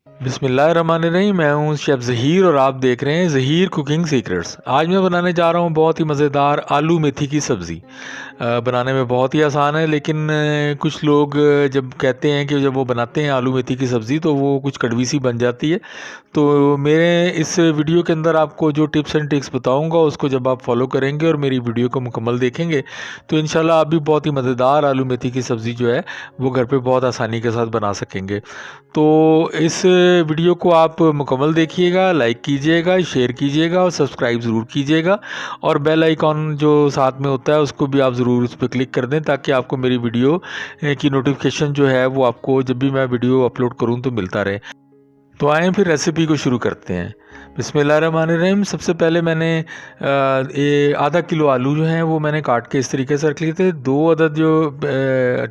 बिस्मिल्लाहिर्रहमानिर्रहीम। मैं हूं शेफ़ ज़हीर और आप देख रहे हैं ज़हीर कुकिंग सीक्रेट्स। आज मैं बनाने जा रहा हूं बहुत ही मज़ेदार आलू मेथी की सब्ज़ी। बनाने में बहुत ही आसान है, लेकिन कुछ लोग जब कहते हैं कि जब वो बनाते हैं आलू मेथी की सब्ज़ी तो वो कुछ कड़वी सी बन जाती है। तो मेरे इस वीडियो के अंदर आपको जो टिप्स एंड ट्रिक्स बताऊंगा उसको जब आप फॉलो करेंगे और मेरी वीडियो को मुकम्मल देखेंगे तो इंशाल्लाह आप भी बहुत ही मज़ेदार आलू मेथी की सब्ज़ी जो है वो घर पे बहुत आसानी के साथ बना सकेंगे। तो इस वीडियो को आप मुकम्मल देखिएगा, लाइक कीजिएगा, शेयर कीजिएगा और सब्सक्राइब ज़रूर कीजिएगा। और बेल आइकॉन जो साथ में होता है उसको भी आप ज़रूर उस पर क्लिक कर दें ताकि आपको मेरी वीडियो की नोटिफिकेशन जो है वो आपको जब भी मैं वीडियो अपलोड करूं तो मिलता रहे। तो आएँ फिर रेसिपी को शुरू करते हैं। बिस्मिल्लाहिर्रहमानिर्रहीम। सबसे पहले मैंने ये आधा किलो आलू जो हैं वो मैंने काट के इस तरीके से रख लिए थे। 2 अदद जो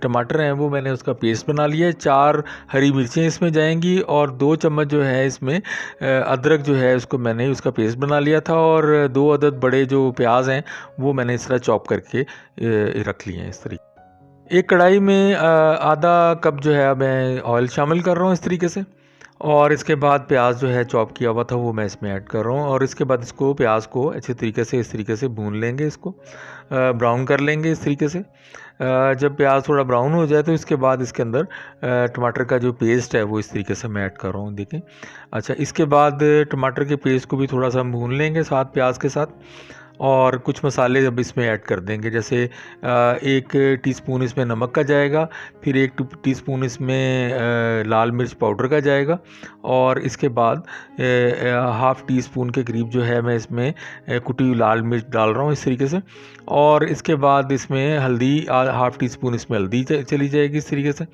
टमाटर हैं वो मैंने उसका पेस्ट बना लिया है। 4 हरी मिर्चें इसमें जाएंगी और 2 चम्मच जो है इसमें अदरक जो है उसको मैंने उसका पेस्ट बना लिया था। और 2 अदद बड़े जो प्याज हैं वो मैंने इस तरह चॉप करके रख लिए हैं इस तरीके। एक कढ़ाई में आधा कप जो है मैं ऑयल शामिल कर रहा हूँ इस तरीके से। और इसके बाद प्याज जो है चॉप किया हुआ था वो मैं इसमें ऐड कर रहा हूँ। और इसके बाद इसको प्याज को अच्छे तरीके से इस तरीके से भून लेंगे, इसको ब्राउन कर लेंगे इस तरीके से। जब प्याज थोड़ा ब्राउन हो जाए तो इसके बाद इसके अंदर टमाटर का जो पेस्ट है वो इस तरीके से मैं ऐड कर रहा हूँ, देखें। अच्छा, इसके बाद टमाटर के पेस्ट को भी थोड़ा सा भून लेंगे साथ प्याज के साथ। और कुछ मसाले अब इसमें ऐड कर देंगे, जैसे 1 टीस्पून इसमें नमक का जाएगा, फिर 1 टीस्पून इसमें लाल मिर्च पाउडर का जाएगा। और इसके बाद हाफ़ टी स्पून के करीब जो है मैं इसमें कुटी हुई लाल मिर्च डाल रहा हूँ इस तरीके से। और इसके बाद इसमें हल्दी हाफ़ टी स्पून इसमें हल्दी चली जाएगी इस तरीके से।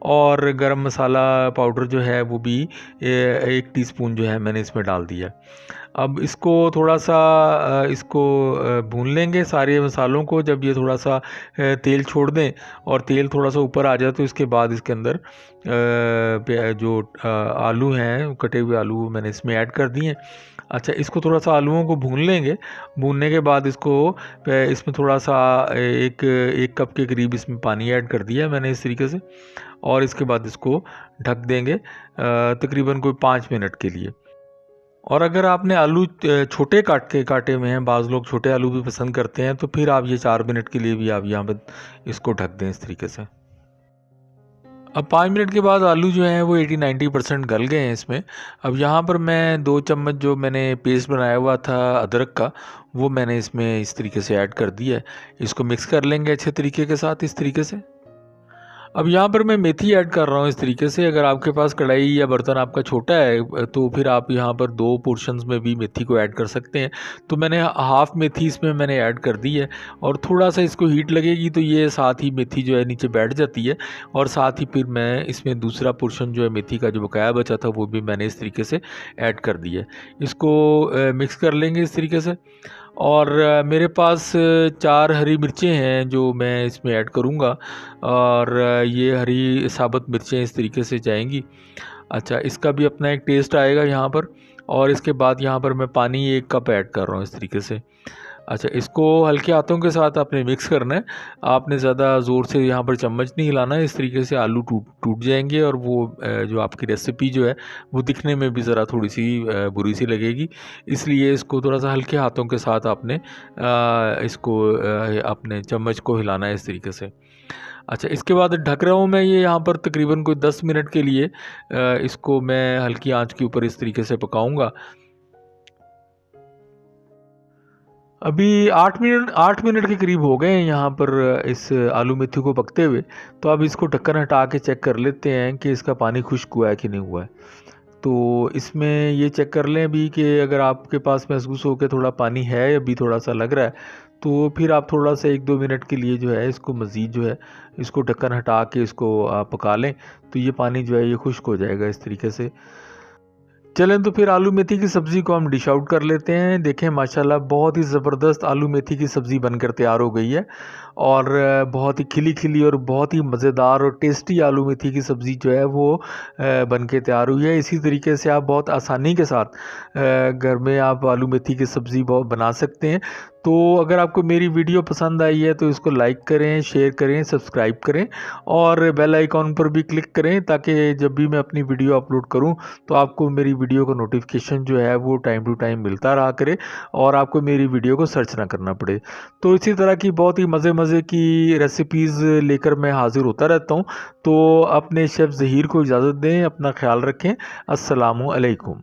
और गरम मसाला पाउडर जो है वो भी 1 टीस्पून जो है मैंने इसमें डाल दिया। अब इसको थोड़ा सा इसको भून लेंगे सारे मसालों को। जब ये थोड़ा सा तेल छोड़ दें और तेल थोड़ा सा ऊपर आ जाए तो इसके बाद इसके अंदर जो आलू हैं, कटे हुए आलू मैंने इसमें ऐड कर दिए। अच्छा, इसको थोड़ा सा आलूओं को भून लेंगे। भूनने के बाद इसको इसमें थोड़ा सा एक कप के करीब इसमें पानी ऐड कर दिया मैंने इस तरीके से। और इसके बाद इसको ढक देंगे तकरीबन कोई 5 मिनट के लिए। और अगर आपने आलू छोटे काटे हुए हैं, बाज़ लोग छोटे आलू भी पसंद करते हैं, तो फिर आप ये 4 मिनट के लिए भी आप यहाँ पर इसको ढक दें इस तरीके से। अब 5 मिनट के बाद आलू जो हैं वो 80-90% गल गए हैं इसमें। अब यहाँ पर मैं 2 चम्मच जो मैंने पेस्ट बनाया हुआ था अदरक का वो मैंने इसमें इस तरीके से ऐड कर दिया है। इसको मिक्स कर लेंगे अच्छे तरीके के साथ इस तरीके से। अब यहाँ पर मैं मेथी ऐड कर रहा हूँ इस तरीके से। अगर आपके पास कढ़ाई या बर्तन आपका छोटा है तो फिर आप यहाँ पर 2 पोर्शंस में भी मेथी को ऐड कर सकते हैं। तो मैंने हाफ़ मेथी इसमें मैंने ऐड कर दी है। और थोड़ा सा इसको हीट लगेगी तो ये साथ ही मेथी जो है नीचे बैठ जाती है। और साथ ही फिर मैं इसमें दूसरा पोर्शन जो है मेथी का जो बकाया बचा था वो भी मैंने इस तरीके से ऐड कर दिया है। इसको मिक्स कर लेंगे इस तरीके से। और मेरे पास 4 हरी मिर्चें हैं जो मैं इसमें ऐड करूँगा। और ये हरी साबुत मिर्चें इस तरीके से जाएंगी। अच्छा, इसका भी अपना एक टेस्ट आएगा यहाँ पर। और इसके बाद यहाँ पर मैं पानी 1 कप ऐड कर रहा हूँ इस तरीके से। अच्छा, इसको हल्के हाथों के साथ आपने मिक्स करना है। आपने ज़्यादा ज़ोर से यहाँ पर चम्मच नहीं हिलाना है, इस तरीके से आलू टूट जाएंगे और वो जो आपकी रेसिपी जो है वो दिखने में भी ज़रा थोड़ी सी बुरी सी लगेगी। इसलिए इसको थोड़ा सा हल्के हाथों के साथ आपने इसको अपने चम्मच को हिलाना है इस तरीके से। अच्छा, इसके बाद ढक रहा हूँ मैं ये यहाँ पर तकरीबन कोई 10 मिनट के लिए। इसको मैं हल्की आंच के ऊपर इस तरीके से पकाऊंगा। अभी 8 मिनट के करीब हो गए हैं यहाँ पर इस आलू मेथी को पकते हुए। तो अब इसको ढक्कन हटा के चेक कर लेते हैं कि इसका पानी खुश्क हुआ है कि नहीं हुआ है। तो इसमें ये चेक कर लें अभी कि अगर आपके पास महसूस हो के थोड़ा पानी है, अभी थोड़ा सा लग रहा है, तो फिर आप थोड़ा सा 1-2 मिनट के लिए जो है इसको मज़ीद जो है इसको ढक्कन हटा के इसको आप पका लें। तो ये पानी जो है ये खुश्क हो जाएगा इस तरीके से। चलें तो फिर आलू मेथी की सब्ज़ी को हम डिश आउट कर लेते हैं। देखें माशाल्लाह बहुत ही ज़बरदस्त आलू मेथी की सब्ज़ी बनकर तैयार हो गई है। और बहुत ही खिली खिली और बहुत ही मज़ेदार और टेस्टी आलू मेथी की सब्ज़ी जो है वो बन के तैयार हुई है। इसी तरीके से आप बहुत आसानी के साथ घर में आप आलू मेथी की सब्ज़ी बहुत बना सकते हैं। तो अगर आपको मेरी वीडियो पसंद आई है तो इसको लाइक करें, शेयर करें, सब्सक्राइब करें और बेल आइकॉन पर भी क्लिक करें ताकि जब भी मैं अपनी वीडियो अपलोड करूं तो आपको मेरी वीडियो का नोटिफिकेशन जो है वो टाइम टू टाइम मिलता रहा करे और आपको मेरी वीडियो को सर्च ना करना पड़े। तो इसी तरह की बहुत ही मज़े की रेसिपीज़ लेकर मैं हाज़िर होता रहता हूँ। तो अपने शेफ़ ज़हीर को इजाज़त दें, अपना ख्याल रखें। अस्सलामु अलैकुम।